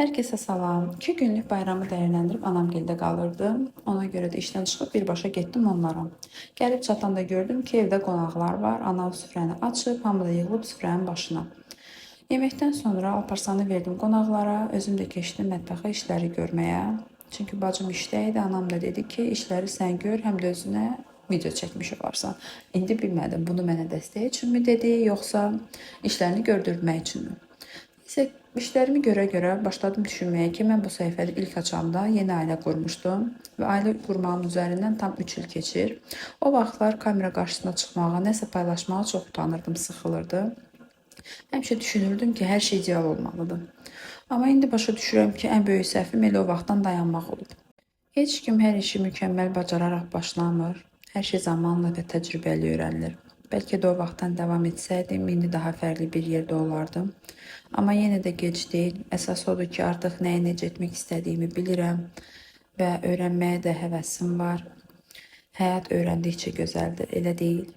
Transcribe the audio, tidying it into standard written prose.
Herkese salam. 2 günlük bayramı dəyərləndirib anamgildə qalırdım. Ona görə də işdən çıxıb birbaşa getdim onlara. Gəlib çatanda gördüm ki, evdə qonaqlar var. Anam süfrəni açıb, hamı da yığılıb süfrənin başına. Yeməkdən sonra alparsanı verdim qonaqlara, özüm də keçdim mətbəxə işləri görməyə. Çünki bacım işdə idi, anam da dedi ki, işləri sən gör, həm də özünə video çəkmiş olarsan. İndi bilmədim, bunu mənə dəstək üçünmü dedi, yoxsa işlərini gördürmək üçünmü? İşte işlərimi görə başladım düşünməyə ki, mən bu səhifədə ilk açanda yeni ailə qurmuşdum və ailə qurmağımın üzərindən tam 3 il keçir. O vaxtlar kamera qarşısına çıxmağa, nəsə paylaşmağa çox utanırdım, sıxılırdı. Həmişə düşünürdüm ki, hər şey ideal olmalıdır. Amma indi başa düşürəm ki, ən böyük səhvim elə o vaxtdan dayanmaq olub. Heç kim hər işi mükəmməl bacararaq başlamır. Hər şey zamanla və təcrübəli öyrənilir. Bəlkə də o vaxtdan davam etsəydim, indi daha fərqli bir yerdə olardım. Amma yenə də gec deyil. Əsas odur ki, artıq nəyə necə etmək istədiyimi bilirəm və öyrənməyə də həvəsim var. Həyat öyrəndikcə gözəldir, elə deyil?